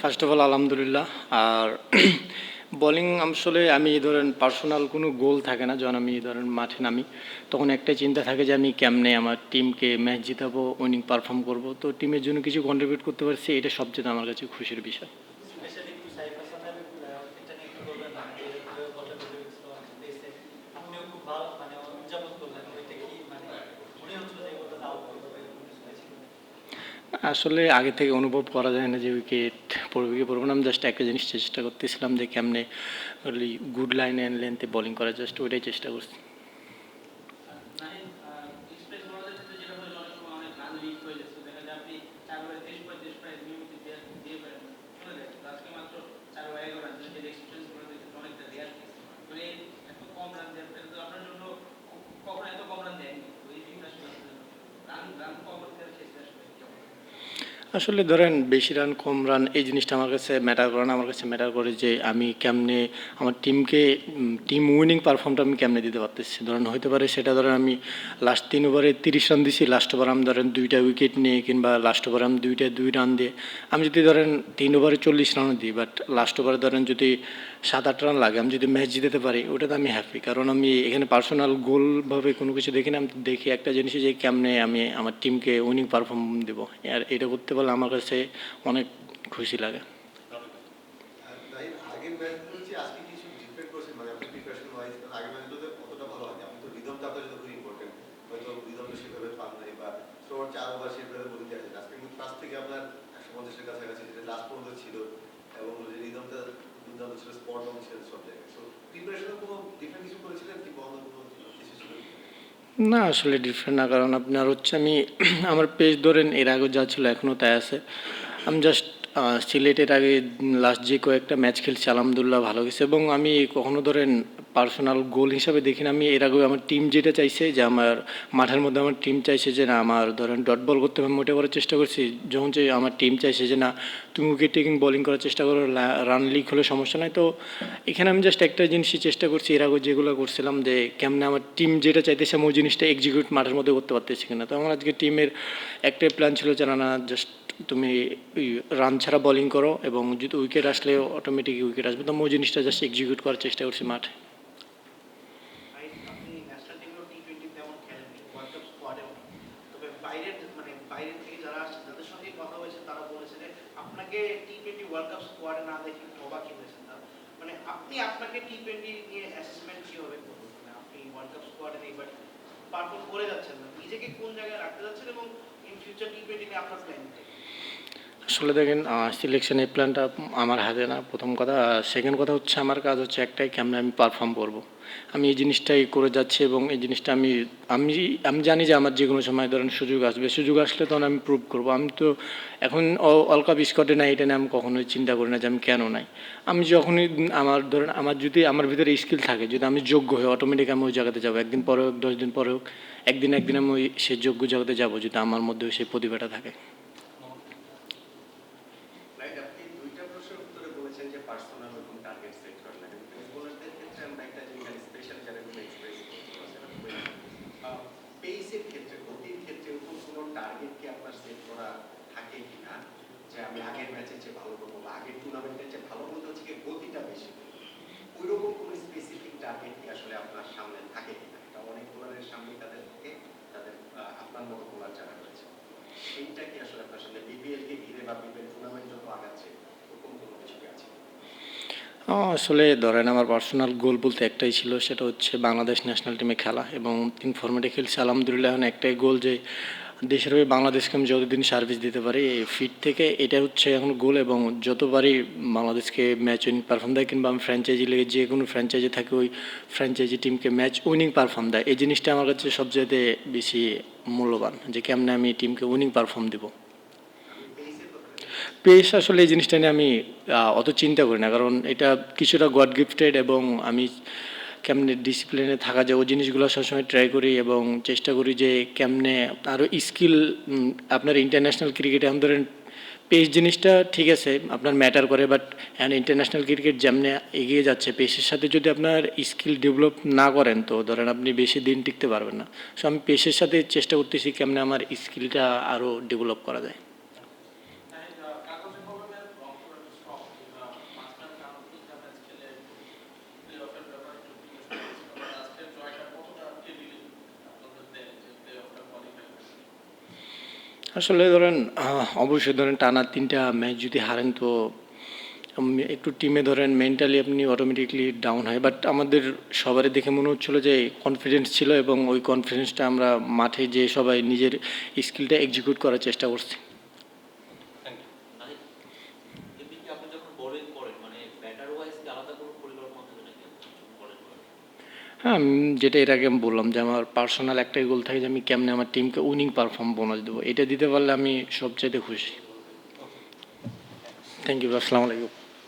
First of all আলহামদুলিল্লাহ। আর bowling আসলে আমি ধরেন পার্সোনাল কোনো গোল থাকে না, যখন আমি ধরেন মাঠে নামি তখন একটাই চিন্তা থাকে যে আমি কেমনে আমার টিমকে ম্যাচ জিতাবো, উইনিং পারফর্ম করব। তো টিমের জন্য কিছু কন্ট্রিবিউট করতে পারছি, এটা সবচেয়ে আমার কাছে খুশির বিষয়। আসলে আগে থেকে অনুভব করা যায় না যে উইকেট পড়বে কি পড়বে না। আমি জাস্ট একটা জিনিস চেষ্টা করতেছিলাম যে কেমনে গুড লাইন অ্যান্ড লেন্থে বোলিং করা, জাস্ট ওইটাই চেষ্টা করছি। আসলে ধরেন বেশি রান কম রান এই জিনিসটা আমার কাছে ম্যাটার করে না। আমার কাছে ম্যাটার করে যে আমি কেমনে আমার টিমকে টিম উইনিং পারফর্মটা আমি কেমনে দিতে পারতেছি। ধরেন হতে পারে সেটা ধরেন আমি লাস্ট 3 ওভারে 30 রান দিছি, লাস্ট ওভার আমি ধরেন 2টা উইকেট নিয়ে, কিংবা লাস্ট ওভারে আমি 2 রান দিয়ে আমি যদি ধরেন 3 ওভারে 40 রানও দিই, বাট লাস্ট ওভারে ধরেন যদি 7-8 রান লাগে, আমি যদি ম্যাচ জিতাতে পারি ওটাতে আমি হ্যাপি। কারণ আমি এখানে পার্সোনাল গোলভাবে কোনো কিছু দেখি না, আমি দেখি একটা জিনিস যে কেমনে আমি আমার টিমকে উইনিং পারফর্ম দেবো, আর এটা করতে পারলে আমার কাছে অনেক খুশি লাগে। না আসলে ডিফারেন্ট না, কারণ আপনার হচ্ছে আমি আমার পেজ ধরেন এর আগে যা ছিল এখনও তাই আছে। আমি জাস্ট সিলেটের আগে লাস্ট যে কয়েকটা ম্যাচ খেলছি আলহামদুলিল্লাহ ভালো গেছে, এবং আমি কখনো ধরেন পার্সোনাল গোল হিসাবে দেখি না। আমি এর আগে আমার টিম যেটা চাইছে যে আমার মাঠের মধ্যে আমার টিম চাইছে যে না আমার ধরেন ডট বল করতে আমি মোটে করার চেষ্টা করছি, যখন যে আমার টিম চাইছে যে না তুমি উইকেট টেকিং বোলিং করার চেষ্টা করো, রান লিক হলে সমস্যা নাই। তো এখানে আমি জাস্ট একটা জিনিসই চেষ্টা করছি এর আগে যেগুলো করছিলাম, যে কেমনে আমার টিম যেটা চাইতেছে আমি ওই জিনিসটা এক্সিকিউট মাঠের মধ্যে করতে পারতেছি কিনা। তো আমার আজকে টিমের একটাই প্ল্যান ছিল যে না জাস্ট তুমি রান ছাড়া বোলিং করো, এবং যদি উইকেট আসলে অটোমেটিক উইকেট আসবে। তো আমি ওই জিনিসটা জাস্ট এক্সিকিউট করার চেষ্টা করছি মাঠে। আসলে দেখেন সিলেকশন এই প্ল্যানটা আমার হাতে না, প্রথম কথা। সেকেন্ড কথা হচ্ছে আমার কাজ হচ্ছে একটাই, কেমন আমি পারফর্ম করব। আমি এই জিনিসটাই করে যাচ্ছি, এবং এই জিনিসটা আমি আমি আমি জানি যে আমার যে কোনো সময় ধরেন সুযোগ আসবে, সুযোগ আসলে তখন আমি প্রুভ করব। আমি তো এখন ওয়ার্ল্ড কাপ স্কোয়াডে নাই, এটা নিয়ে আমি কখনোই চিন্তা করি না যে আমি কেন নাই। আমি যখনই আমার ধরেন আমার যদি আমার ভিতরে স্কিল থাকে, যদি আমি যোগ্য হই, অটোমেটিক আমি ওই জায়গাতে যাবো। একদিন পরে হোক 10 দিন পরে হোক, একদিন আমি ওই সেই যোগ্য জায়গাতে যাবো, যদি আমার মধ্যে সেই প্রতিভাটা থাকে। আসলে ধরেন আমার পার্সোনাল গোল বলতে একটাই ছিল, সেটা হচ্ছে বাংলাদেশ ন্যাশনাল টিমে খেলা, এবং 3 ফর্মেটে খেলছি আলহামদুলিল্লাহ। এখন একটাই গোল যে দেশের হয়ে বাংলাদেশকে আমি যতদিন সার্ভিস দিতে পারি এই ফিট থেকে, এটা হচ্ছে এখন গোল। এবং যতবারই বাংলাদেশকে ম্যাচ উইনিং পারফর্ম দেয়, কিংবা আমি ফ্র্যাঞ্চাইজি লেগে যে কোনো ফ্র্যাঞ্চাইজি থাকে ওই ফ্র্যাঞ্চাইজি টিমকে ম্যাচ উইনিং পারফর্ম দেয়, এই জিনিসটা আমার কাছে সবচেয়ে বেশি মূল্যবান, যে কেমনে আমি টিমকে উইনিং পারফর্ম দেবো। পেস আসলে এই জিনিসটা নিয়ে আমি অত চিন্তা করি না, কারণ এটা কিছুটা গড গিফটেড, এবং আমি কেমনে ডিসিপ্লিনে থাকা যায় ওই জিনিসগুলো সবসময় ট্রাই করি, এবং চেষ্টা করি যে কেমনে আরও স্কিল আপনার ইন্টারন্যাশনাল ক্রিকেটে আমি ধরেন পেস জিনিসটা ঠিক আছে, আপনার ম্যাটার করে, বাট ইন্টারন্যাশনাল ক্রিকেট যেমনি এগিয়ে যাচ্ছে, পেসের সাথে যদি আপনার স্কিল ডেভেলপ না করেন তো ধরেন আপনি বেশি দিন টিকতে পারবেন না। সো আমি পেসের সাথে চেষ্টা করতেছি কেমনে আমার স্কিলটা আরও ডেভেলপ করা যায়। আসলে ধরেন অবশ্যই ধরেন টানা ৩টা ম্যাচ যদি হারেন তো একটু টিমে ধরেন মেন্টালি আপনি অটোমেটিকলি ডাউন হয়, বাট আমাদের সবারই দেখে মনে হচ্ছিলো যে কনফিডেন্স ছিল এবং ওই কনফিডেন্সটা আমরা মাঠে যে সবাই নিজের স্কিলটা এক্সিকিউট করার চেষ্টা করছি। Thank you. নাহিদ, এমনি কি আপনি যখন বোলিং করেন মানে ব্যাটার ওয়াইজ কি আলাদা কোনো পরিকল্পনা থাকে নাকি আপনি যখন বোলিং করেন? হ্যাঁ, যেটা এর আগে আমি বললাম যে আমার পার্সোনাল একটাই গোল থাকে যে আমি কেমনে আমার টিমকে উইনিং পারফর্ম বোনাস দেবো, এটা দিতে পারলে আমি সবচাইতে খুশি। ওকে। থ্যাংক ইউ, আসসালামু আলাইকুম।